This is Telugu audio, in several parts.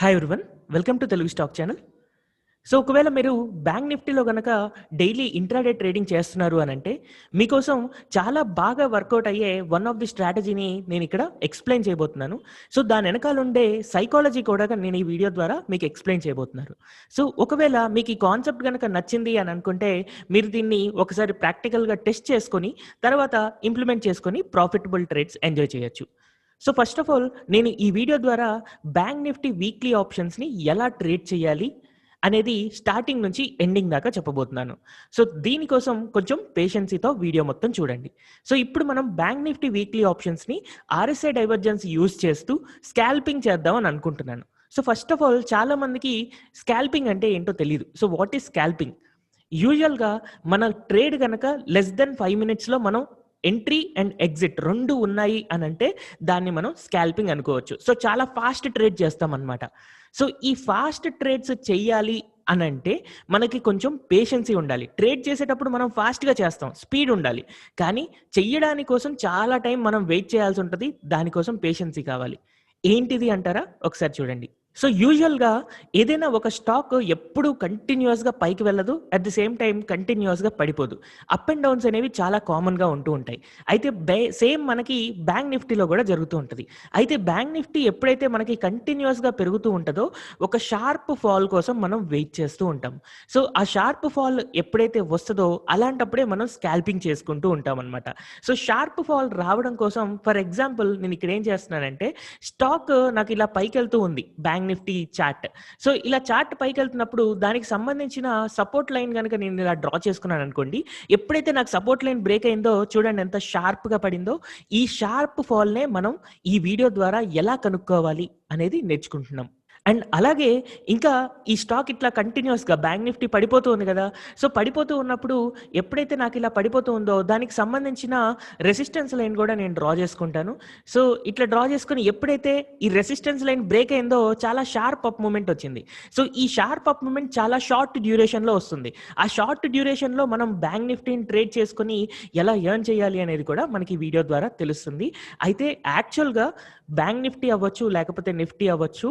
Hi everyone, welcome to Telugu stock channel. So ఒకవేళ మీరు బ్యాంక్ నిఫ్టీలో గనక డైలీ ఇంట్రాడే ట్రేడింగ్ చేస్తున్నారు అని అంటే మీకోసం చాలా బాగా వర్కౌట్ అయ్యే వన్ ఆఫ్ ది స్ట్రాటజీని నేను ఇక్కడ ఎక్స్ప్లెయిన్ చేయబోతున్నాను. సో దాని వెనకాల ఉండే సైకాలజీ కూడా నేను ఈ వీడియో ద్వారా మీకు ఎక్స్ప్లెయిన్ చేయబోతున్నాను. సో ఒకవేళ మీకు ఈ కాన్సెప్ట్ కనుక నచ్చింది అని అనుకుంటే మీరు దీన్ని ఒకసారి ప్రాక్టికల్గా టెస్ట్ చేసుకొని తర్వాత ఇంప్లిమెంట్ చేసుకొని ప్రాఫిటబుల్ ట్రేడ్స్ ఎంజాయ్ చేయొచ్చు. సో ఫస్ట్ ఆఫ్ ఆల్ నేను ఈ వీడియో ద్వారా బ్యాంక్ నిఫ్టీ వీక్లీ ఆప్షన్స్ని ఎలా ట్రేడ్ చేయాలి అనేది స్టార్టింగ్ నుంచి ఎండింగ్ దాకా చెప్పబోతున్నాను. సో దీనికోసం కొంచెం పేషెన్సీతో వీడియో మొత్తం చూడండి. సో ఇప్పుడు మనం బ్యాంక్ నిఫ్టీ వీక్లీ ఆప్షన్స్ని ఆర్ఎస్ఐ డైవర్జెన్స్ యూజ్ చేస్తూ స్కాల్పింగ్ చేద్దాం అని అనుకుంటున్నాను. సో ఫస్ట్ ఆఫ్ ఆల్ చాలా మందికి స్కాల్పింగ్ అంటే ఏంటో తెలియదు. So what is scalping? యూజువల్గా మన ట్రేడ్ కనుక లెస్ దెన్ 5 minutesలో మనం ఎంట్రీ అండ్ ఎగ్జిట్ రెండు ఉన్నాయి అని అంటే దాన్ని మనం స్కాల్పింగ్ అనుకోవచ్చు. సో చాలా ఫాస్ట్ ట్రేడ్ చేస్తాం అనమాట. సో ఈ ఫాస్ట్ ట్రేడ్స్ చెయ్యాలి అని అంటే మనకి కొంచెం పేషెన్సీ ఉండాలి. ట్రేడ్ చేసేటప్పుడు మనం ఫాస్ట్గా చేస్తాం, స్పీడ్ ఉండాలి. కానీ చెయ్యడానికి కోసం చాలా టైం మనం వెయిట్ చేయాల్సి ఉంటుంది. దానికోసం పేషెన్సీ కావాలి. ఏంటిది అంటారా? ఒకసారి చూడండి. సో యూజువల్గా ఏదైనా ఒక స్టాక్ ఎప్పుడూ కంటిన్యూస్గా పైకి వెళ్ళదు, అట్ ది సేమ్ టైం కంటిన్యూస్గా పడిపోదు. అప్ అండ్ డౌన్స్ అనేవి చాలా కామన్గా ఉంటూ ఉంటాయి. అయితే సేమ్ మనకి బ్యాంక్ నిఫ్టీలో కూడా జరుగుతూ ఉంటుంది. అయితే బ్యాంక్ నిఫ్టీ ఎప్పుడైతే మనకి కంటిన్యూస్గా పెరుగుతూ ఉంటుందో ఒక షార్ప్ ఫాల్ కోసం మనం వెయిట్ చేస్తూ ఉంటాం. సో ఆ షార్ప్ ఫాల్ ఎప్పుడైతే వస్తుందో అలాంటప్పుడే మనం స్కాల్పింగ్ చేసుకుంటూ ఉంటాం అనమాట. సో షార్ప్ ఫాల్ రావడం కోసం ఫర్ ఎగ్జాంపుల్ నేను ఇక్కడ ఏం చేస్తున్నానంటే స్టాక్ నాకు ఇలా పైకి వెళ్తూ ఉంది, బ్యాంక్ నిఫ్టీ చార్ట్. సో ఇలా చార్ట్ పైకి వెళ్తున్నప్పుడు దానికి సంబంధించిన సపోర్ట్ లైన్ కనుక నేను ఇలా డ్రా చేసుకున్నాను అనుకోండి, ఎప్పుడైతే నాకు సపోర్ట్ లైన్ బ్రేక్ అయిందో చూడండి ఎంత షార్ప్గా పడిందో. ఈ షార్ప్ ఫాల్నే మనం ఈ వీడియో ద్వారా ఎలా కనుక్కోవాలి అనేది నేర్చుకుంటున్నాం. అండ్ అలాగే ఇంకా ఈ స్టాక్ ఇట్లా కంటిన్యూస్గా బ్యాంక్ నిఫ్టీ పడిపోతూ ఉంది కదా. సో పడిపోతూ ఉన్నప్పుడు ఎప్పుడైతే నాకు ఇలా పడిపోతూ ఉందో దానికి సంబంధించిన రెసిస్టెన్స్ లైన్ కూడా నేను డ్రా చేసుకుంటాను. సో ఇట్లా డ్రా చేసుకుని ఎప్పుడైతే ఈ రెసిస్టెన్స్ లైన్ బ్రేక్ అయిందో చాలా షార్ప్ అప్ మూమెంట్ వచ్చింది. సో ఈ షార్ప్ అప్ మూమెంట్ చాలా షార్ట్ డ్యూరేషన్లో వస్తుంది. ఆ షార్ట్ డ్యూరేషన్లో మనం బ్యాంక్ నిఫ్టీని ట్రేడ్ చేసుకుని ఎలా ఎర్న్ చేయాలి అనేది కూడా మనకి వీడియో ద్వారా తెలుస్తుంది. అయితే యాక్చువల్గా బ్యాంక్ నిఫ్టీ అవ్వచ్చు లేకపోతే నిఫ్టీ అవ్వచ్చు,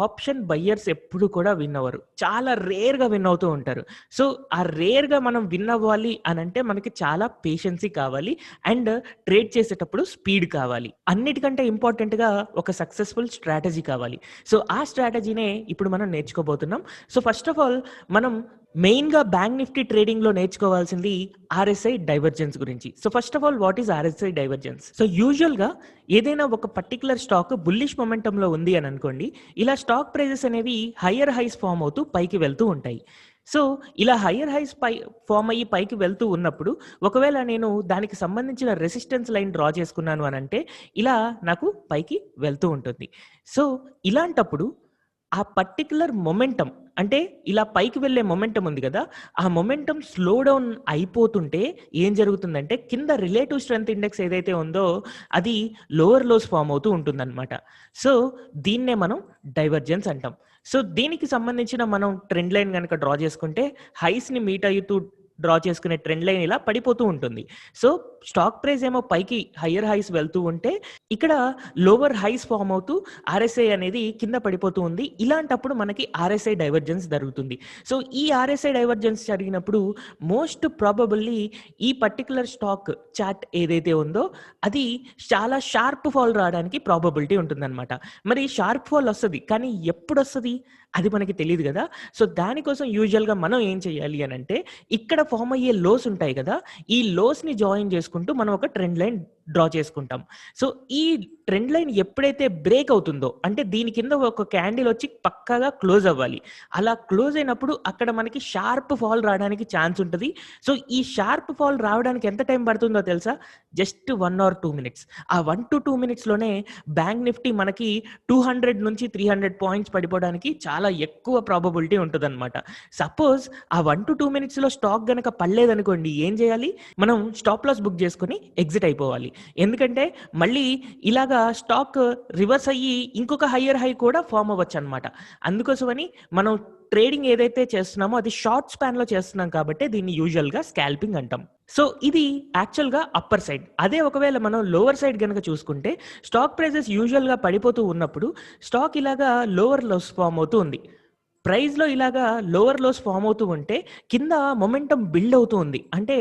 ఆప్షన్ బయ్యర్స్ ఎప్పుడు కూడా విన్ అవ్వరు. చాలా రేర్గా విన్ అవుతూ ఉంటారు. సో ఆ రేర్గా మనం విన్ అవ్వాలి అని అంటే మనకి చాలా పేషెన్సీ కావాలి అండ్ ట్రేడ్ చేసేటప్పుడు స్పీడ్ కావాలి. అన్నిటికంటే ఇంపార్టెంట్గా ఒక సక్సెస్ఫుల్ స్ట్రాటజీ కావాలి. సో ఆ స్ట్రాటజీనే ఇప్పుడు మనం నేర్చుకోబోతున్నాం. సో ఫస్ట్ ఆఫ్ ఆల్ మనం మెయిన్గా బ్యాంక్ నిఫ్టీ ట్రేడింగ్లో నేర్చుకోవాల్సింది ఆర్ఎస్ఐ డైవర్జెన్స్ గురించి. So first of all what is RSI divergence? So యూజువల్గా ఏదైనా ఒక పర్టికులర్ స్టాక్ బుల్లిష్ మొమెంటంలో ఉంది అని అనుకోండి, ఇలా స్టాక్ ప్రైజెస్ అనేవి హయ్యర్ హైస్ ఫామ్ అవుతూ పైకి వెళ్తూ ఉంటాయి. సో ఇలా హయ్యర్ హైస్ ఫామ్ అయ్యి పైకి వెళ్తూ ఉన్నప్పుడు ఒకవేళ నేను దానికి సంబంధించిన రెసిస్టెన్స్ లైన్ డ్రా చేసుకున్నాను అని అంటే ఇలా నాకు పైకి వెళ్తూ ఉంటుంది. సో ఇలాంటప్పుడు ఆ పర్టికులర్ మొమెంటం అంటే ఇలా పైకి వెళ్ళే మొమెంటం ఉంది కదా, ఆ మొమెంటం స్లో డౌన్ అయిపోతుంటే ఏం జరుగుతుందంటే కింద రిలేటివ్ స్ట్రెంత్ ఇండెక్స్ ఏదైతే ఉందో అది లోవర్ లోస్ ఫామ్ అవుతూ ఉంటుందన్నమాట. సో దీన్నే మనం డైవర్జెన్స్ అంటాం. సో దీనికి సంబంధించిన మనం ట్రెండ్ లైన్ కనుక డ్రా చేసుకుంటే హైస్ని మీట్ అవుతూ డ్రా చేసుకునే ట్రెండ్ లైన్ ఇలా పడిపోతూ ఉంటుంది. సో స్టాక్ ప్రైస్ ఏమో పైకి హయ్యర్ హైస్ వెళ్తూ ఉంటే ఇక్కడ లోవర్ హైస్ ఫామ్ అవుతూ ఆర్ఎస్ఐ అనేది కింద పడిపోతూ ఉంది. ఇలాంటప్పుడు మనకి ఆర్ఎస్ఐ డైవర్జెన్స్ జరుగుతుంది. సో ఈ ఆర్ఎస్ఐ డైవర్జెన్స్ జరిగినప్పుడు మోస్ట్ ప్రాబబుల్లీ ఈ పర్టికులర్ స్టాక్ చార్ట్ ఏదైతే ఉందో అది చాలా షార్ప్ ఫాల్ రావడానికి ప్రాబబిలిటీ ఉంటుందన్నమాట. మరి షార్ప్ ఫాల్ వస్తుంది, కానీ ఎప్పుడు వస్తుంది అది మనకి తెలియదు కదా. సో దానికోసం యూజువల్గా మనం ఏం చేయాలి అని అంటే ఇక్కడ ఫామ్ అయ్యే లోస్ ఉంటాయి కదా, ఈ లోస్ని జాయిన్ చేసుకుంటూ మనం ఒక ట్రెండ్ లైన్ డ్రా చేసుకుంటాం. సో ఈ ట్రెండ్ లైన్ ఎప్పుడైతే బ్రేక్ అవుతుందో అంటే దీని కింద ఒక క్యాండిల్ వచ్చి పక్కాగా క్లోజ్ అవ్వాలి. అలా క్లోజ్ అయినప్పుడు అక్కడ మనకి షార్ప్ ఫాల్ రావడానికి ఛాన్స్ ఉంటుంది. సో ఈ షార్ప్ ఫాల్ రావడానికి ఎంత టైం పడుతుందో తెలుసా? Just 1 or 2 minutes. ఆ 1 to 2 minutesలోనే బ్యాంక్ నిఫ్టీ మనకి 200 నుంచి 300 పాయింట్స్ పడిపోవడానికి చాలా ఎక్కువ ప్రాబబిలిటీ ఉంటుందన్నమాట. సపోజ్ ఆ 1 to 2 minutesలో స్టాక్ గనక పడలేదనుకోండి, ఏం చేయాలి? మనం స్టాప్ లాస్ బుక్ చేసుకుని ఎగ్జిట్ అయిపోవాలి. చేసుకోవాలి. ఎందుకంటే మళ్ళీ ఇలాగా స్టాక్ రివర్స్ అయ్యి ఇంకొక హయ్యర్ హై కూడా ఫార్మ్ అవ్వచ్చనమాట. అందుకోసమని మనం ట్రేడింగ్ ఏదైతే చేస్తున్నామో అది షార్ట్ స్పాన్‌లో చేస్తున్నాం కాబట్టే దీన్ని యూజువల్‌గా స్కాల్పింగ్ అంటాం. సో, ఇది యాక్చువల్‌గా అప్పర్ సైడ్. అదే ఒకవేళ మనం లోవర్ సైడ్ గనక చూసుకుంటే స్టాక్ ప్రైజెస్ యూజువల్‌గా పడిపోతూ ఉన్నప్పుడు స్టాక్ ఇలాగా లోవర్ లోస్ ఫార్మ్ అవుతూ ఉంది. ప్రైస్‌లో ఇలాగా లోవర్ లోస్ ఫార్మ్ అవుతూ ఉంటే కింద మొమెంటమ్ బిల్డ్ అవుతూ ఉంది. అంటే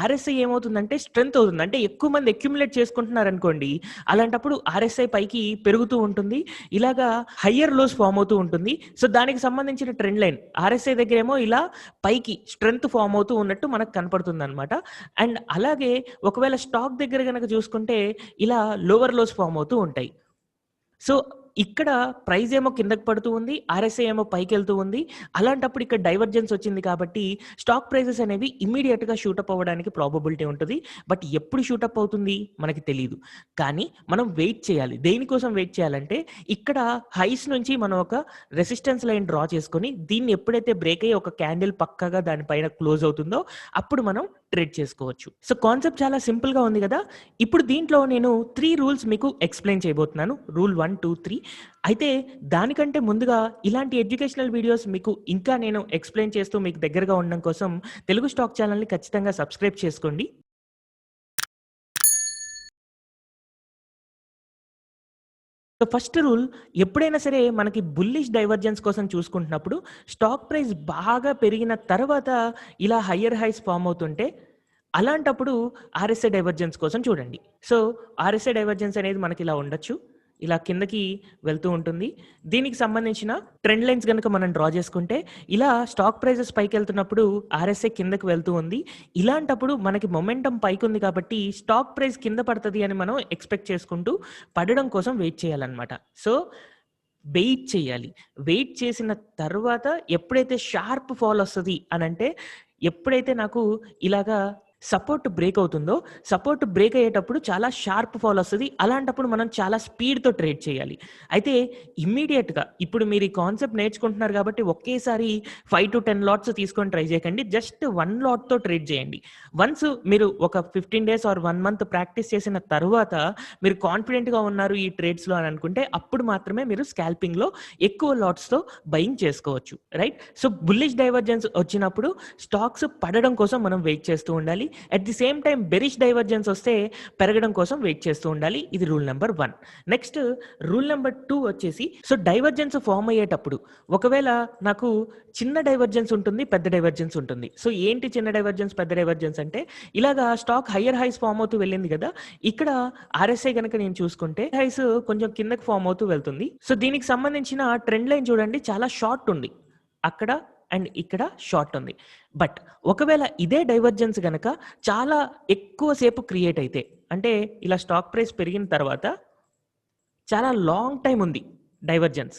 ఆర్ఎస్ఐ ఏమవుతుందంటే స్ట్రెంత్ అవుతుంది. అంటే ఎక్కువ మంది అక్యుములేట్ చేసుకుంటున్నారనుకోండి, అలాంటప్పుడు ఆర్ఎస్ఐ పైకి పెరుగుతూ ఉంటుంది. ఇలాగా హయ్యర్ లోస్ ఫార్మ్ అవుతూ ఉంటుంది. సో, దానికి సంబంధించిన ట్రెండ్ లైన్ ఆర్ఎస్ఐ దగ్గరేమో ఇలా పైకి స్ట్రెంత్ ఫార్మ్ అవుతూ ఉన్నట్టు మనకు కనపడుతుందనమాట. అండ్ అలాగే ఒకవేళ స్టాక్ దగ్గర గనక చూసుకుంటే ఇలా లోవర్ లోస్ ఫార్మ్ అవుతూ ఉంటాయి. సో, ఇక్కడ ప్రైస్ ఏమో కిందకి పడుతూ ఉంది. ఆర్ఎస్ఐ ఏమో పైకెళ్తూ ఉంది. అలాంటప్పుడు ఇక్కడ డైవర్జెన్స్ వచ్చింది కాబట్టి స్టాక్ ప్రైజెస్ అనేవి ఇమ్మీడియేట్‌గా షూటప్ అవ్వడానికి ప్రాబబిలిటీ ఉంటది. బట్ ఎప్పుడు షూటప్ అవుతుంది మనకి తెలీదు. కానీ మనం వెయిట్ చేయాలి. దేనికోసం వెయిట్ చేయాలంటే ఇక్కడ హైస్ నుంచి మనం ఒక రెసిస్టెన్స్ లైన్ డ్రా చేసుకొని దీన్ని ఎప్పుడైతే బ్రేక్ అయ్యి ఒక క్యాండిల్ పక్కాగా దాని పైన క్లోజ్ అవుతుందో అప్పుడు మనం ట్రేడ్ చేసుకోవచ్చు. సో, కాన్సెప్ట్ చాలా సింపుల్‌గా ఉంది గదా! ఇప్పుడు దీంట్లో నేను 3 రూల్స్ మీకు ఎక్స్‌ప్లెయిన్ చేయబోతున్నాను. రూల్ 1, 2, 3 అయితే దానికంటే ముందుగా ఇలాంటి ఎడ్యుకేషనల్ వీడియోస్ మీకు ఇంకా నేను ఎక్స్‌ప్లెయిన్ చేస్తూ మీకు దగ్గరగా ఉండడం కోసం తెలుగు స్టాక్ ఛానెల్‌ని ఖచ్చితంగా సబ్స్క్రైబ్ చేసుకోండి. సో, ఫస్ట్ రూల్ ఎప్పుడైనా సరే మనకి బుల్లిష్ డైవర్జెన్స్ కోసం చూసుకుంటున్నప్పుడు స్టాక్ ప్రైస్ బాగా పెరిగిన తర్వాత ఇలా హయ్యర్ హైస్ ఫార్మ్ అవుతుంటే అలాంటప్పుడు ఆర్ఎస్ఐ డైవర్జెన్స్ కోసం చూడండి. సో, ఆర్ఎస్ఐ డైవర్జెన్స్ అనేది మనకిలా ఉండొచ్చు. ఇలా కిందకి వెళ్తూ ఉంటుంది. దీనికి సంబంధించిన ట్రెండ్ లైన్స్ గనక మనం డ్రా చేసుకుంటే, ఇలా స్టాక్ ప్రైజెస్ పైకెళ్తున్నప్పుడు ఆర్ఎస్ఐ కిందకి వెళ్తూ ఉంది. ఇలాంటప్పుడు మనకి మొమెంటమ్ పైకుంది కాబట్టి స్టాక్ ప్రైస్ కింద పడతది అని మనం ఎక్స్‌పెక్ట్ చేసుకుంటూ పడడం కోసం వెయిట్ చేయాలన్నమాట. సో, వెయిట్ చేయాలి. వెయిట్ చేసిన తర్వాత ఎప్పుడైతే షార్ప్ ఫాల్ ఒస్తది అనంటే, ఎప్పుడైతే నాకు ఇలాగా సపోర్ట్ బ్రేక్ అవుతుందో, సపోర్ట్ బ్రేక్ అయ్యేటప్పుడు చాలా షార్ప్ ఫాల్ ఒస్తది. అలాంటప్పుడు మనం చాలా స్పీడ్‌తో ట్రేడ్ చేయాలి. అయితే ఇమ్మీడియేట్‌గా ఇప్పుడు మీరు ఈ కాన్సెప్ట్ నేర్చుకుంటున్నారు కాబట్టి ఒకేసారి 5-10 లాట్స్ తీసుకొని ట్రై చేయకండి. జస్ట్ 1 లాట్‌తో ట్రేడ్ చేయండి. వన్స్ మీరు ఒక 15 డేస్ ఆర్ 1 మంత్ ప్రాక్టీస్ చేసిన తరువాత మీరు కాన్ఫిడెంట్‌గా ఉన్నారు ఈ ట్రేడ్స్‌లో అని అనుకుంటే అప్పుడు మాత్రమే మీరు స్కాల్పింగ్‌లో ఎక్కువ లాట్స్‌తో బయింగ్ చేసుకోవచ్చు. రైట్? సో, బుల్లిష్ డైవర్జెన్స్ వచ్చినప్పుడు స్టాక్స్ పడడం కోసం మనం వెయిట్ చేస్తూ ఉండాలి. At the same time bearish divergence వస్తే పెరగడం కోసం వెయిట్ చేస్తూ ఉండాలి. ఇది rule number 1. Next rule number 2 వచ్చేసి సో, డైవర్జెన్స్ ఫార్మ్ అయ్యేటప్పుడు ఒకవేళ నాకు చిన్న డైవర్జెన్స్ ఉంటుంది, పెద్ద డైవర్జెన్స్ ఉంటుంది. సో, ఏంటి చిన్న డైవర్జెన్స్, పెద్ద డైవర్జెన్స్ అంటే ఇలాగా స్టాక్ హయ్యర్ హైస్ ఫార్మ్ అవుతూ వెళ్ళింది గదా! ఇక్కడ ఆర్ఎస్ఐ గనక నేను చూసుకుంటే హైస్ కొంచెం కిందకి ఫార్మ్ అవుతూ వెళ్తుంది. సో, దీనికి సంబంధించిన ట్రెండ్ లైన్ చూడండి చాలా షార్ట్ ఉంది. అక్కడ అండ్ ఇక్కడ షార్ట్ ఉంది. బట్ ఒకవేళ ఇదే డైవర్జెన్స్ గనక చాలా ఎక్కువ సేపు క్రియేట్ అయితే అంటే ఇలా స్టాక్ ప్రైస్ పెరిగిన తర్వాత చాలా లాంగ్ టైమ్ ఉంది డైవర్జెన్స్.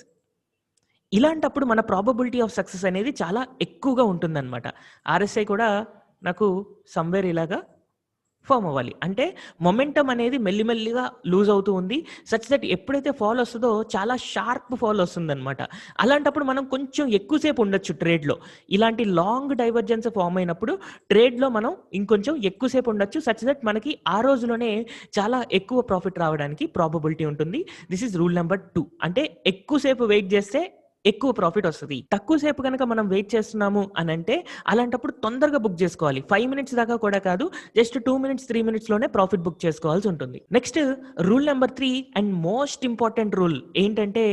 ఇలాంటప్పుడు మన ప్రాబబిలిటీ ఆఫ్ సక్సెస్ అనేది చాలా ఎక్కువగా ఉంటుందన్నమాట. ఆర్ఎస్ఐ కూడా నాకు సమ్‌వేర్ ఇలాగా ఫార్మ్ అవ్వాలి. అంటే మొమెంటమ్ అనేది మెల్లిమెల్లిగా లూజ్ అవుతూ ఉంది. సచ్ థట్ ఎప్పుడైతే ఫాల్ వస్తదో చాలా షార్ప్ ఫాల్ వస్తుందనమాట. అలాంటప్పుడు మనం కొంచెం ఎక్కువ సేపు ఉండొచ్చు ట్రేడ్‌లో. ఇలాంటి లాంగ్ డైవర్జెన్స్ ఫార్మ్ అయినప్పుడు ట్రేడ్‌లో మనం ఇంకొంచెం ఎక్కువ సేపు ఉండొచ్చు. సచ్ థట్ మనకి ఆ రోజులోనే చాలా ఎక్కువ ప్రాఫిట్ రావడానికి ప్రాబబిలిటీ ఉంటుంది. This is rule number 2. అంటే ఎక్కువ సేపు వెయిట్ చేస్తే ఎక్కువ ప్రాఫిట్ వస్తది. తక్కువ సేపు గనక మనం వెయిట్ చేస్తున్నాము అనంటే అలాంటప్పుడు తొందరగా బుక్ చేసుకోవాలి. 5 మినిట్స్ దాకా కూడా కాదు. జస్ట్ 2 మినిట్స్, 3 మినిట్స్‌లోనే ప్రాఫిట్ బుక్ చేసుకోవాల్సి ఉంటుంది. Next rule number 3 and most important rule ఏంటంటే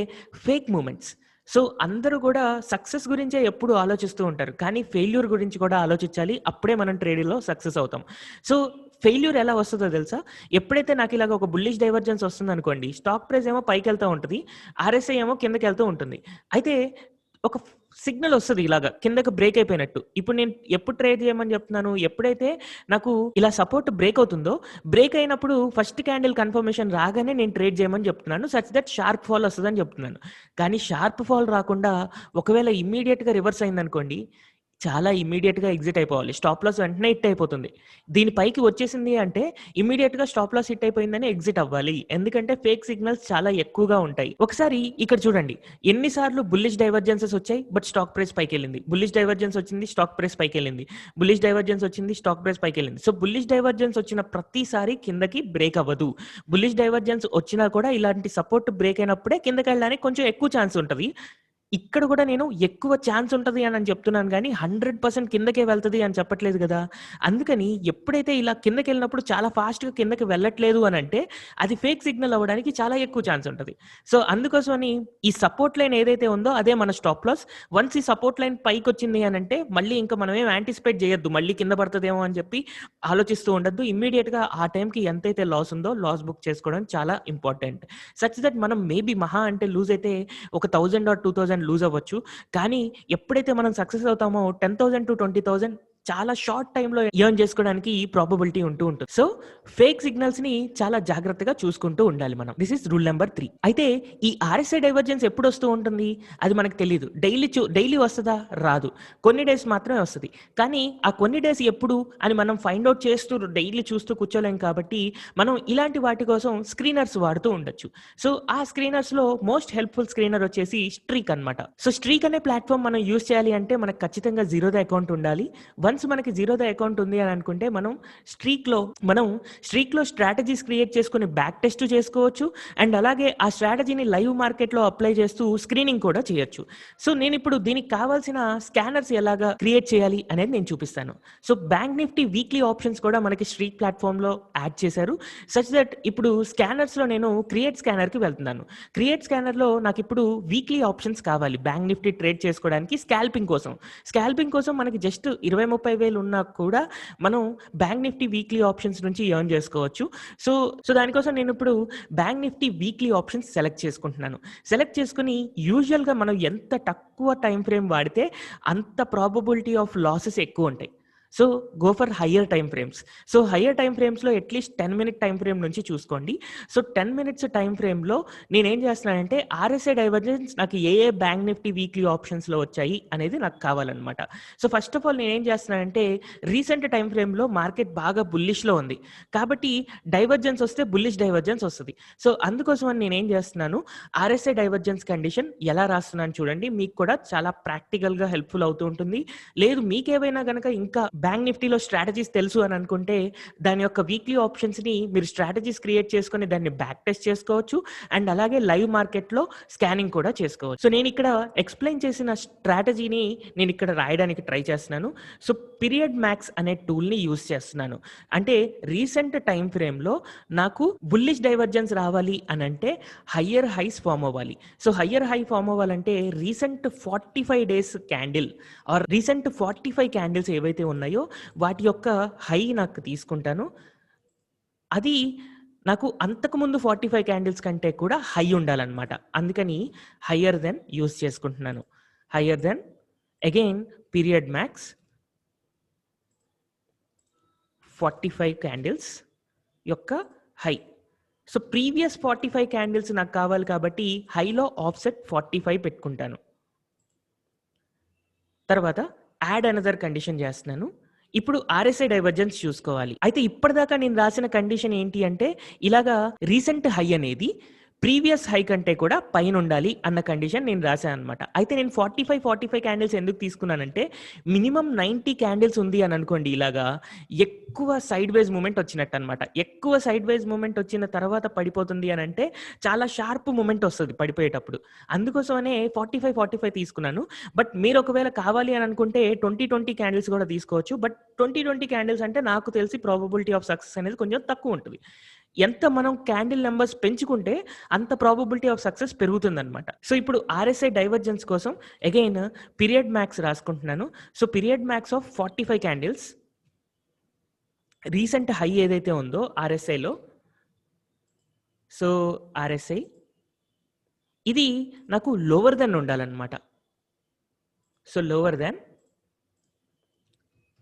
ఫేక్ మూవ్‌మెంట్స్. సో, అందరూ కూడా సక్సెస్ గురించే ఎప్పుడు ఆలోచిస్తూ ఉంటారు. కానీ ఫెయిల్యూర్ గురించి కూడా ఆలోచించాలి. అప్పుడే మనం ట్రేడింగ్‌లో సక్సెస్ అవుతాం. సో, ఫెయిల్యూర్ ఎలా వస్తదో తెలుసా? ఎప్పుడైతే నాకు ఇలాగ ఒక బుల్లిష్ డైవర్జెన్స్ వస్తుందనుకోండి, స్టాక్ ప్రైస్ ఏమో పైకెళ్తా ఉంటది. ఆర్ఎస్ఐ ఏమో కిందకెళ్తూ ఉంటుంది. అయితే ఒక సిగ్నల్ వస్తది ఇలాగ కిందకి బ్రేక్ అయిపోయినట్టు. ఇప్పుడు నేను ఎప్పుడు ట్రేడ్ చేయమని చెప్తున్నాను? ఎప్పుడైతే నాకు ఇలా సపోర్ట్ బ్రేక్ అవుతుందో, బ్రేక్ అయినప్పుడు ఫస్ట్ క్యాండిల్ కన్ఫర్మేషన్ రాగానే నేను ట్రేడ్ చేయమని చెప్తున్నాను. సచ్ థట్ షార్ప్ ఫాల్ వస్తదని చెప్తున్నాను. కానీ షార్ప్ ఫాల్ రాకుండా ఒకవేళ ఇమ్మీడియేట్‌గా రివర్స్ అయిందనుకోండి, చాలా ఇమ్మీడియేట్‌గా ఎగ్జిట్ అయిపోవాలి. స్టాప్ లాస్ వెంటనే హిట్ అయిపోతుంది. దీని పైకి వచ్చేసింది అంటే ఇమ్మీడియేట్‌గా స్టాప్ లాస్ హిట్ అయిపోయిందని ఎగ్జిట్ అవ్వాలి. ఎందుకంటే ఫేక్ సిగ్నల్స్ చాలా ఎక్కువగా ఉంటాయి. ఒకసారి ఇక్కడ చూడండి. ఎన్ని సార్లు బుల్లిష్ డైవర్జెన్సెస్ వచ్చాయి. బట్ స్టాక్ ప్రైస్ పైకెళ్ళింది. బుల్లిష్ డైవర్జెన్స్ వచ్చింది. స్టాక్ ప్రైస్ పైకెళ్ళింది. బుల్లిష్ డైవర్జెన్స్ వచ్చింది. స్టాక్ ప్రైస్ పైకెళ్ళింది. సో బుల్లిష్ డైవర్జెన్స్ వచ్చిన ప్రతిసారి కిందకి బ్రేక్ అవ్వదు. బుల్లిష్ డైవర్జెన్స్ వచ్చినా కూడా ఇలాంటి సపోర్ట్ బ్రేక్ అయినప్పుడే కిందకెళ్ళడానికి కొంచెం ఎక్కువ ఛాన్స్ ఉంటది. ఇక్కడ కూడా నేను ఎక్కువ ఛాన్స్ ఉంటది అని చెప్తున్నాను గానీ, 100% కిందకే వెళ్తది అని చెప్పట్లేదు గదా! అందుకని ఎప్పుడైతే ఇలా కిందకెళ్ళినప్పుడు చాలా ఫాస్ట్‌గా కిందకి వెళ్ళట్లేదు అనంటే, అది ఫేక్ సిగ్నల్ అవ్వడానికి చాలా ఎక్కువ ఛాన్స్ ఉంటది. సో, అందుకోసమని ఈ సపోర్ట్ లైన్ ఏదైతే ఉందో అదే మన స్టాప్ లాస్. వన్స్ ఈ సపోర్ట్ లైన్ పైకొచ్చింది అనంటే, మళ్ళీ ఇంక మనమేం యాంటిసిపేట్ జేయొద్దు. మళ్ళీ కింద పడతదేమో అని చెప్పి ఆలోచిస్తూ ఉండొద్దు. ఇమ్మీడియేట్‌గా ఆ టైంకి ఎంతైతే లాస్ ఉందో లాస్ బుక్ చేసుకోవడం చాలా ఇంపార్టెంట్. సచ్ థట్ మనం మేబీ మహా అంటే లూజ్ అయితే ఒక 1000 ఆర్ 2000 లూజ్ అవ్వచ్చు. కానీ ఎప్పుడైతే మనం సక్సెస్ అవుతామో 10,000-20,000 చాలా షార్ట్ టైమ్‌లో ఎర్న్ చేసుకోవడానికి ప్రాబబిలిటీ ఉంటూ ఉంటుంది. సో, ఫేక్ సిగ్నల్స్‌ని చాలా జాగ్రత్తగా చూసుకుంటూ ఉండాలి మనం. This is rule number 3. అయితే ఈ ఆర్ఎస్ఐ డైవర్జెన్స్ ఎప్పుడొస్తూ ఉంటుంది? అది మనకు తెలీదు. డైలీ వస్తదా? రాదు. కొన్ని డేస్ మాత్రమే వస్తది. కానీ ఆ కొన్ని డేస్ ఎప్పుడు అని మనం ఫైండ్ ఔట్ చేస్తూ డైలీ చూస్తూ కూర్చోలేం కాబట్టి, మనం ఇలాంటి వాటి కోసం స్క్రీనర్స్ వాడుతూ ఉండొచ్చు. సో, ఆ స్క్రీనర్స్‌లో మోస్ట్ హెల్ప్‌ఫుల్ స్క్రీనర్ వచ్చేసి స్ట్రీక్ అన్నమాట. సో, స్ట్రీక్ అనే ప్లాట్‌ఫార్మ్ మనం యూజ్ చేయాలి అంటే మనకు ఖచ్చితంగా జీరోదా అకౌంట్ ఉండాలి. వన్స్ మనకి జీరోదా అకౌంట్ ఉంది అని అనుకుంటే మనం స్ట్రీక్‌లో స్ట్రాటజీస్ క్రియేట్ చేసుకొని బ్యాక్ టెస్ట్ చేసుకోవచ్చు. అండ్ అలాగే ఆ స్ట్రాటజీని లైవ్ మార్కెట్‌లో అప్లై చేస్తూ స్క్రీనింగ్ కూడా చేయొచ్చు. సో, నేనిప్పుడు దీనికి కావాల్సిన స్కానర్స్ ఎలాగా క్రియేట్ చేయాలి అనేది నేను చూపిస్తాను. So, bank nifty weekly options కూడా మనకి స్ట్రీక్ ప్లాట్‌ఫార్మ్‌లో యాడ్ చేశారు. సచ్ థట్ ఇప్పుడు స్కానర్స్‌లో నేను క్రియేట్ స్కానర్‌కి వెళ్తున్నాను. క్రియేట్ స్కానర్‌లో నాకిప్పుడు వీక్లీ ఆప్షన్స్ కావాలి. బ్యాంక్ నిఫ్టీ ట్రేడ్ చేసుకోవడానికి స్కాల్పింగ్ కోసం. స్కాల్పింగ్ కోసం మనకి జస్ట్ 20,000, 30,000 ఉన్నా కూడా మనం బ్యాంక్ నిఫ్టీ వీక్లీ ఆప్షన్స్ నుంచి ఎర్న్ చేసుకోవచ్చు. సో, దానికోసం నేనిప్పుడు bank nifty weekly options select చేసుకుంటున్నాను. సెలెక్ట్ చేసుకొని యూజువల్‌గా మనం ఎంత తక్కువ టైమ్ ఫ్రేమ్ వాడితే అంత ప్రాబబిలిటీ ఆఫ్ లాసెస్ ఎక్కువుంటాయి. So, go for higher time frames. So, higher time ఫ్రేమ్స్‌లో అట్‌లీస్ట్ 10 మినిట్ టైమ్ ఫ్రేమ్ నుంచి చూసుకోండి. సో, 10 మినిట్స్ టైమ్ ఫ్రేమ్‌లో నేనేం చేస్తున్నానంటే ఆర్ఎస్ఐ డైవర్జెన్స్ నాకు ఏ బ్యాంక్ నిఫ్టీ వీక్లీ ఆప్షన్స్‌లో వచ్చాయి అనేది నాకు కావాలనమాట. సో, ఫస్ట్ ఆఫ్ ఆల్ నేనేం చేస్తున్నానంటే రీసెంట్ టైమ్ ఫ్రేమ్‌లో మార్కెట్ బాగా బుల్లిష్‌లో ఉంది. కాబట్టి డైవర్జెన్స్ వస్తే బుల్లిష్ డైవర్జెన్స్ వస్తది. సో, అందుకోసమని నేనేం చేస్తున్నాను ఆర్ఎస్ఐ డైవర్జెన్స్ కండిషన్ ఎలా రాస్తున్నాను చూడండి. మీకు కూడా చాలా ప్రాక్టికల్‌గా హెల్ప్‌ఫుల్ అవుతూ ఉంటుంది. లేదు మీకేవైనా గనక ఇంకా బ్యాంక్ నిఫ్టీలో స్ట్రాటజీస్ తెలుసు అని అనుకుంటే దాని యొక్క వీక్లీ ఆప్షన్స్‌ని మీరు స్ట్రాటజీస్ క్రియేట్ చేసుకొని దాన్ని బ్యాక్ టెస్ట్ చేసుకోవచ్చు. అండ్ అలాగే లైవ్ మార్కెట్‌లో స్కానింగ్ కూడా చేసుకోవచ్చు. సో, నేనిక్కడ ఎక్స్‌ప్లెయిన్ చేసిన స్ట్రాటజీని నేనిక్కడ రాయడానికి ట్రై చేస్తున్నాను. సో, పీరియడ్ మ్యాక్స్ అనే టూల్‌ని యూజ్ చేస్తున్నాను. అంటే రీసెంట్ టైమ్ ఫ్రేమ్‌లో నాకు బుల్లిష్ డైవర్జెన్స్ రావాలి అనంటే హయ్యర్ హైస్ ఫార్మ్ అవ్వాలి. సో, హయ్యర్ హై ఫార్మ్ అవ్వాలంటే recent 45 days candle or recent 45 candles ఏవైతే ఉన్నాయో వాటి యొక్క హై నాకు తీసుకుంటాను. అది నాకు అంతకుముందు 45 క్యాండిల్స్ కంటే కూడా హై ఉండాలనమాట. అందుకని హయ్యర్ దెన్ యూజ్ చేసుకుంటున్నాను. Higher then again period max 45 candles యొక్క హై. సో, ప్రీవియస్ 45 క్యాండిల్స్ నాకు కావాలి కాబట్టి హైలో ఆఫ్‌సెట్ 45 పెట్టుకుంటాను. తర్వాత యాడ్ అనదర్ కండిషన్ చేస్తున్నాను. ఇప్పుడు ఆర్ఎస్ఐ డైవర్జెన్స్ చూసుకోవాలి. అయితే ఇప్పటిదాకా నేను రాసిన కండిషన్ ఏంటి అంటే ఇలాగా రీసెంట్ హై అనేది ప్రీవియస్ హై కంటే కూడా పైనుండాలి అన్న కండిషన్ నేను రాశాననమాట. అయితే నేను 45 క్యాండిల్స్ ఎందుకు తీసుకున్నానంటే మినిమమ్ 90 క్యాండిల్స్ ఉంది అని అనుకోండి ఇలాగా ఎక్కువ సైడ్ వేస్ మూవ్‌మెంట్ వచ్చినట్టనమాట. ఎక్కువ సైడ్ వేస్ మూవ్‌మెంట్ వచ్చిన తర్వాత పడిపోతుంది అనంటే చాలా షార్ప్ మూవ్‌మెంట్ వస్తది పడిపోయేటప్పుడు. అందుకోసమనే 45 తీసుకున్నాను. బట్ మీరు ఒకవేళ కావాలి అని అనుకుంటే 20 క్యాండిల్స్ కూడా తీసుకోవచ్చు. బట్ 20 క్యాండిల్స్ అంటే నాకు తెలిసి ప్రాబబిలిటీ ఆఫ్ సక్సెస్ అనేది కొంచెం తక్కువ ఉంటది. ఎంత మనం క్యాండిల్ నంబర్స్ పెంచుకుంటే అంత ప్రాబబిలిటీ ఆఫ్ సక్సెస్ పెరుగుతుందనమాట. సో, ఇప్పుడు ఆర్ఎస్ఐ డైవర్జెన్స్ కోసం అగైన్ పీరియడ్ మ్యాక్స్ రాసుకుంటున్నాను. So, period max of 45 candles recent high ఏదైతే ఉందో ఆర్ఎస్ఐలో సో, ఆర్ఎస్ఐ ఇది నాకు లోవర్ దెన్ ఉండాలనమాట. So, lower then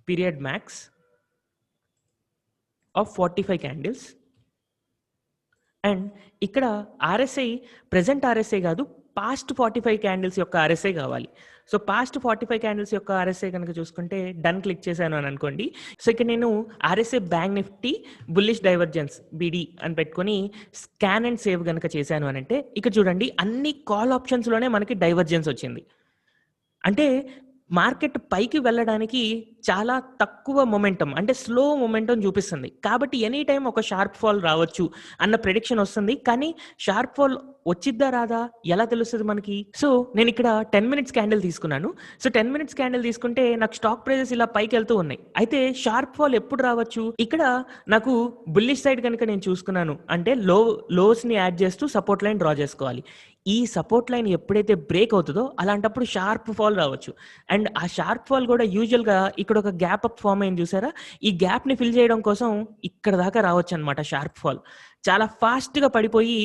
period max of 45 candles and ఇక్కడ ఆర్ఎస్ఐ ప్రెజెంట్ ఆర్ఎస్ఐ కాదు పాస్ట్ 45 క్యాండిల్స్ యొక్క ఆర్ఎస్ఐ కావాలి. సో, పాస్ట్ 45 క్యాండిల్స్ యొక్క ఆర్ఎస్ఐ గనక చూసుకుంటే డన్ క్లిక్ చేశాను అని అనుకోండి. సో, ఇక్కడ నేను RSI bank Nifty bullish divergence BD అని పెట్టుకొని స్కాన్ అండ్ సేవ్ గనక చేశాను అనంటే ఇక్కడ చూడండి అన్ని కాల్ ఆప్షన్స్‌లోనే మనకి డైవర్జెన్స్ వచ్చింది. అంటే మార్కెట్ పైకి వెళ్ళడానికి చాలా తక్కువ మొమెంటం అంటే స్లో మొమెంటం చూపిస్తుంది. కాబట్టి ఎనీ టైమ్ ఒక షార్ప్ ఫాల్ రావచ్చు అన్న ప్రిడిక్షన్ వస్తుంది. కానీ షార్ప్ ఫాల్ వచ్చిద్దా రాదా ఎలా తెలుస్తది మనకి? సో, నేనిక్కడ 10 మినిట్స్ క్యాండిల్ తీసుకున్నాను. సో, 10 మినిట్స్ క్యాండిల్ తీసుకుంటే నాకు స్టాక్ ప్రైజెస్ ఇలా పైకెళ్తూ ఉన్నాయి. అయితే షార్ప్ ఫాల్ ఎప్పుడు రావచ్చు? ఇక్కడ నాకు బుల్లిష్ సైడ్ గనుక నేను చూసుకున్నాను అంటే లోస్‌ని యాడ్ చేస్తూ సపోర్ట్ లైన్ డ్రా చేసుకోవాలి. ఈ సపోర్ట్ లైన్ ఎప్పుడైతే బ్రేక్ అవుతదో అలాంటప్పుడు షార్ప్ ఫాల్ రావచ్చు. అండ్ ఆ షార్ప్ ఫాల్ కూడా యూజువల్‌గా ఇక్కడ ఒక గ్యాప్ అప్ ఫార్మ్ అయింది చూసారా? ఈ గ్యాప్‌ని ఫిల్ చేయడం కోసం ఇక్కడ దాకా రావచ్చనమాట షార్ప్ ఫాల్. చాలా ఫాస్ట్‌గా పడిపోయి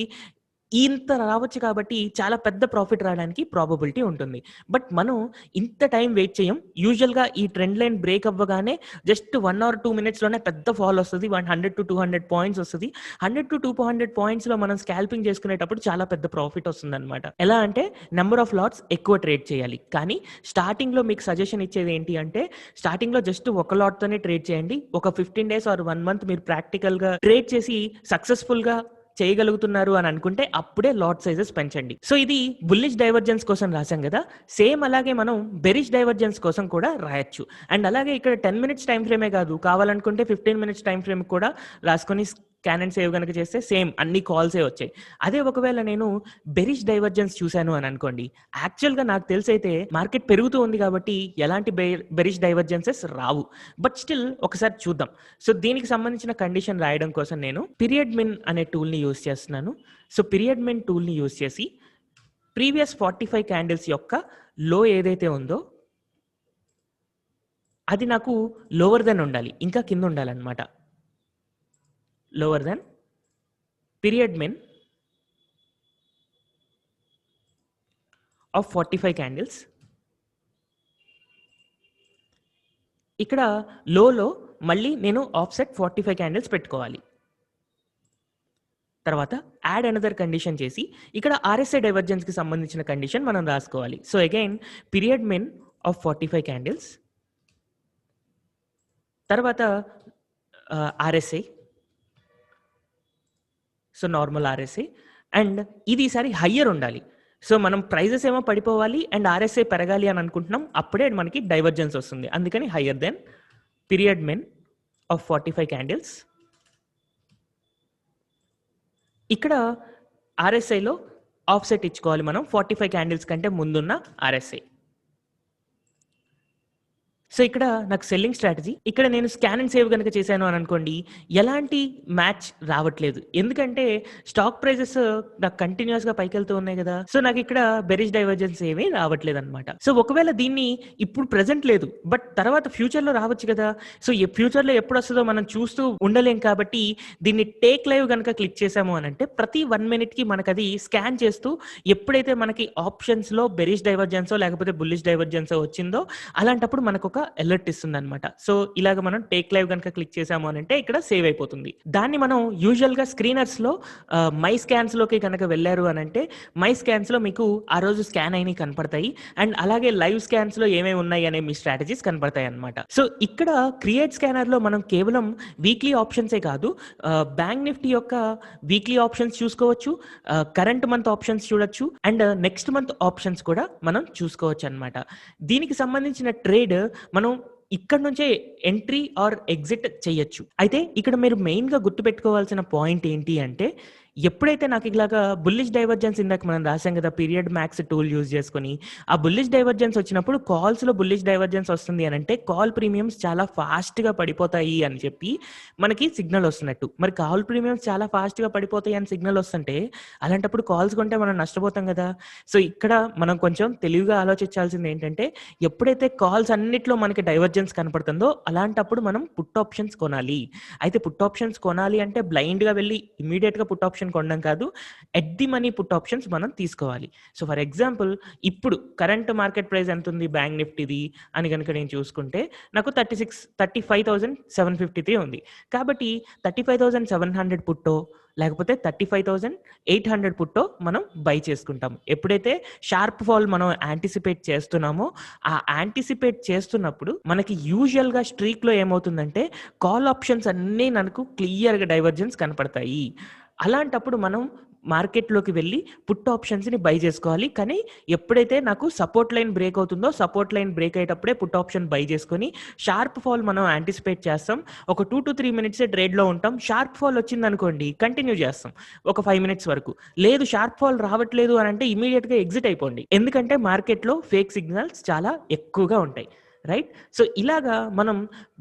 ఇంత రావచ్చు కాబట్టి చాలా పెద్ద ప్రాఫిట్ రావడానికి ప్రాబబిలిటీ ఉంటుంది. బట్ మనం ఇంత టైం వెయిట్ చేయం. యూజువల్‌గా ఈ ట్రెండ్ లైన్ బ్రేక్ అవ్వగానే జస్ట్ 1 ఆర్ 2 మినిట్స్‌లోనే పెద్ద ఫాల్ వస్తది. 100-200 పాయింట్స్ వస్తది. 100-200 పాయింట్స్‌లో మనం స్కాల్పింగ్ చేసుకునేటప్పుడు చాలా పెద్ద ప్రాఫిట్ వస్తుందన్నమాట. ఎలా అంటే నంబర్ ఆఫ్ లాట్స్ ఎక్కువ ట్రేడ్ చేయాలి. కానీ స్టార్టింగ్‌లో మీకు సజెషన్ ఇచ్చేది ఏంటి అంటే స్టార్టింగ్‌లో జస్ట్ ఒక లాట్‌తోనే ట్రేడ్ చేయండి. ఒక 15 డేస్ ఆర్ 1 మంత్ మీరు ప్రాక్టికల్‌గా ట్రేడ్ చేసి సక్సెస్‌ఫుల్‌గా చేయగలుగుతున్నారు అని అనుకుంటే అప్పుడే లాట్ సైజెస్ పెంచండి. సో, ఇది బుల్లిష్ డైవర్జెన్స్ కోసం రాసాం కదా! సేమ్ అలాగే మనం బెరిష్ డైవర్జెన్స్ కోసం కూడా రాయొచ్చు. అండ్ అలాగే ఇక్కడ 10 మినిట్స్ టైమ్ ఫ్రేమే కాదు కావాలనుకుంటే 15 మినిట్స్ టైమ్ ఫ్రేమ్ కూడా రాసుకొని స్కాన్ అండ్ సేవ్ గనక చేస్తే సేమ్ అన్ని కాల్సే వచ్చాయి. అదే ఒకవేళ నేను బెరిష్ డైవర్జెన్స్ చూశాను అని అనుకోండి. యాక్చువల్‌గా నాకు తెలిసైతే మార్కెట్ పెరుగుతూ ఉంది కాబట్టి ఎలాంటి బెరిష్ డైవర్జెన్సెస్ రావు. బట్ స్టిల్ ఒకసారి చూద్దాం. సో, దీనికి సంబంధించిన కండిషన్ రాయడం కోసం నేను పీరియడ్ మిన్ అనే టూల్‌ని యూజ్ చేస్తున్నాను. సో, పీరియడ్ మిన్ టూల్‌ని యూజ్ చేసి ప్రీవియస్ 45 క్యాండిల్స్ యొక్క లో ఏదైతే ఉందో అది నాకు లోవర్ దెన్ ఉండాలి. ఇంకా కింద ఉండాలన్నమాట. Lower then period min of 45 candles. ఇక్కడ లోలో మళ్ళీ నేను ఆఫ్‌సెట్ 45 క్యాండిల్స్ పెట్టుకోవాలి. తర్వాత యాడ్ అనదర్ కండిషన్ చేసి ఇక్కడ ఆర్ఎస్ఐ డైవర్జెన్స్‌కి సంబంధించిన కండిషన్ మనం రాసుకోవాలి. So, again period min of 45 candles. తర్వాత RSI. So, normal RSI and ఇది ఈసారి హయ్యర్ ఉండాలి. సో, మనం ప్రైజెస్ ఏమో పడిపోవాలి అండ్ ఆర్ఎస్ఐ పెరగాలి అని అనుకుంటున్నాం. అప్పుడే మనకి డైవర్జెన్స్ వస్తుంది. అందుకని higher then period min of 45 candles. ఇక్కడ ఆర్ఎస్ఐలో ఆఫ్‌సెట్ ఇచ్చుకోవాలి మనం 45 క్యాండిల్స్ కంటే ముందున్న ఆర్ఎస్ఐ. సో, ఇక్కడ నాకు సెల్లింగ్ స్ట్రాటజీ. ఇక్కడ నేను స్కాన్ అండ్ సేవ్ గనక చేశాను అని అనుకోండి. ఎలాంటి మ్యాచ్ రావట్లేదు. ఎందుకంటే స్టాక్ ప్రైజెస్ నాకు కంటిన్యూయస్‌గా పైకెళ్తూ ఉన్నాయి కదా! సో, నాకు ఇక్కడ బెరిష్ డైవర్జెన్స్ ఏమీ రావట్లేదన్నమాట. సో, ఒకవేళ దీన్ని ఇప్పుడు ప్రెజెంట్ లేదు. బట్ తర్వాత ఫ్యూచర్‌లో రావచ్చు కదా! సో, ఫ్యూచర్‌లో ఎప్పుడొస్తదో మనం చూస్తూ ఉండలేం కాబట్టి దీన్ని టేక్ లైవ్ గనక క్లిక్ చేశాము అనంటే ప్రతి 1 మినిట్‌కి మనకది స్కాన్ చేస్తూ ఎప్పుడైతే మనకి ఆప్షన్స్‌లో బెరిష్ డైవర్జెన్సో లేకపోతే బుల్లిష్ డైవర్జెన్సో వచ్చిందో అలాంటప్పుడు మనకొక అలర్ట్ ఇస్తుందన్నమాట. సో, ఇలాగ మనం టేక్ లైవ్ గనక క్లిక్ చేశాము అనంటే ఇక్కడ సేవ్ అయిపోతుంది. దాన్ని మనం యూజువల్‌గా స్క్రీనర్స్‌లో మై స్కాన్స్‌లోకి గనక వెళ్లారు అనంటే మై స్కాన్స్‌లో మీకు ఆ రోజు స్కాన్ అయినయి కనపడతాయి. అండ్ అలాగే లైవ్ స్కాన్స్‌లో ఏమేమి ఉన్నాయి అనే మీ స్ట్రాటజీస్ కనపడతాయన్నమాట. సో, ఇక్కడ క్రియేట్ స్కానర్‌లో మనం కేవలం వీక్లీ ఆప్షన్సే కాదు బ్యాంక్ నిఫ్టీ యొక్క వీక్లీ ఆప్షన్స్ చూసుకోవచ్చు. కరెంట్ మంత్ ఆప్షన్స్ చూడొచ్చు. అండ్ నెక్స్ట్ మంత్ ఆప్షన్స్ కూడా మనం చూసుకోవచ్చన్నమాట. దీనికి సంబంధించిన ట్రేడ్ మనం ఇక్కడ నుంచే ఎంట్రీ ఆర్ ఎగ్జిట్ చేయొచ్చు. అయితే ఇక్కడ మీరు మెయిన్‌గా గుర్తుపెట్టుకోవాల్సిన పాయింట్ ఏంటి అంటే ఎప్పుడైతే నాకు ఇలాగా బుల్లిష్ డైవర్జెన్స్ ఇందాక మనం రాసాం కదా! పీరియడ్ మ్యాక్స్ టూల్ యూజ్ చేసుకొని ఆ బుల్లిష్ డైవర్జెన్స్ వచ్చినప్పుడు కాల్స్‌లో బుల్లిష్ డైవర్జెన్స్ వస్తుంది అనంటే కాల్ ప్రీమియమ్స్ చాలా ఫాస్ట్‌గా పడిపోతాయి అని చెప్పి మనకి సిగ్నల్ వస్తున్నట్టు. మరి కాల్ ప్రీమియమ్స్ చాలా ఫాస్ట్‌గా పడిపోతాయి అని సిగ్నల్ వస్తుంటే అలాంటప్పుడు కాల్స్ కొంటే మనం నష్టపోతాం కదా! సో, ఇక్కడ మనం కొంచెం తెలివిగా ఆలోచించాల్సింది ఏంటంటే ఎప్పుడైతే కాల్స్ అన్నిట్లో మనకి డైవర్జెన్స్ కనపడుతుందో అలాంటప్పుడు మనం పుట్ ఆప్షన్స్ కొనాలి. అయితే పుట్ ఆప్షన్స్ కొనాలి అంటే బ్లైండ్‌గా వెళ్లి ఇమ్మీడియేట్‌గా పుట్ ఆప్షన్ కొనడం కాదు. At the money put options మనం తీసుకోవాలి. సో, ఫర్ ఎగ్జాంపుల్ ఇప్పుడు కరెంట్ మార్కెట్ ప్రైస్ ఎంతుంది బ్యాంక్ నిఫ్టీది అని గనక నేను చూసుకుంటే నాకు 35,753 ఉంది. కాబట్టి 35,700 పుట్టో లేకపోతే 35,800 పుట్టో మనం బై చేసుకుంటాం. ఎప్పుడైతే షార్ప్ ఫాల్ మనం యాంటిసిపేట్ చేస్తున్నామో, ఆ యాంటిసిపేట్ చేస్తున్నప్పుడు మనకి యూజువల్‌గా స్ట్రీక్‌లో ఏమవుతుందంటే కాల్ ఆప్షన్స్ అన్నీ మనకు క్లియర్‌గా డైవర్జెన్స్ కనపడతాయి. అలాంటప్పుడు మనం మార్కెట్‌లోకి వెళ్లి పుట్ ఆప్షన్స్‌ని బై చేసుకోవాలి. కానీ ఎప్పుడైతే నాకు సపోర్ట్ లైన్ బ్రేక్ అవుతుందో, సపోర్ట్ లైన్ బ్రేక్ అయ్యేటప్పుడే పుట్ ఆప్షన్ బై చేసుకొని, షార్ప్ ఫాల్ మనం యాంటిసిపేట్ చేస్తాం. ఒక 2-3 మినిట్సే ట్రేడ్‌లో ఉంటాం. షార్ప్ ఫాల్ వచ్చిందనుకోండి కంటిన్యూ చేస్తాం. ఒక 5 మినిట్స్ వరకు. లేదు షార్ప్ ఫాల్ రావట్లేదు అనంటే ఇమ్మీడియేట్‌గా ఎగ్జిట్ అయిపోండి. ఎందుకంటే మార్కెట్‌లో ఫేక్ సిగ్నల్స్ చాలా ఎక్కువగా ఉంటాయి. రైట్? సో, ఇలాగా మనం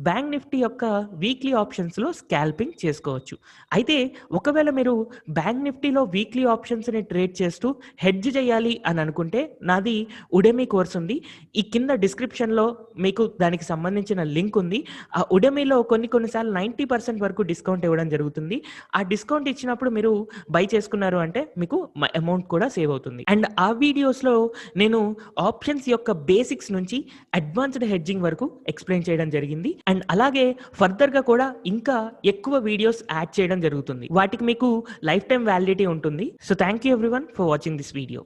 బ్యాంక్ నిఫ్టీ యొక్క వీక్లీ ఆప్షన్స్‌లో స్కాల్పింగ్ చేసుకోవచ్చు. అయితే ఒకవేళ మీరు బ్యాంక్ నిఫ్టీలో వీక్లీ ఆప్షన్స్‌ని ట్రేడ్ చేస్తూ హెడ్జ్ చేయాలి అని అనుకుంటే నాది ఉడెమీ కోర్స్ ఉంది. ఈ కింద డిస్క్రిప్షన్‌లో మీకు దానికి సంబంధించిన లింక్ ఉంది. ఆ ఉడెమీలో కొన్ని సార్లు 90% వరకు డిస్కౌంట్ ఇవ్వడం జరుగుతుంది. ఆ డిస్కౌంట్ ఇచ్చినప్పుడు మీరు బై చేసుకున్నారు అంటే మీకు అమౌంట్ కూడా సేవ్ అవుతుంది. అండ్ ఆ వీడియోస్‌లో నేను ఆప్షన్స్ యొక్క బేసిక్స్ నుంచి అడ్వాన్స్డ్ హెడ్జింగ్ వరకు ఎక్స్‌ప్లెయిన్ చేయడం జరిగింది. అండ్ అలాగే ఫర్దర్‌గా కూడా ఇంకా ఎక్కువ వీడియోస్ యాడ్ చేయడం జరుగుతుంది. వాటికి మీకు లైఫ్ టైమ్ వాలిడిటీ ఉంటుంది. So, thank you everyone for watching this video.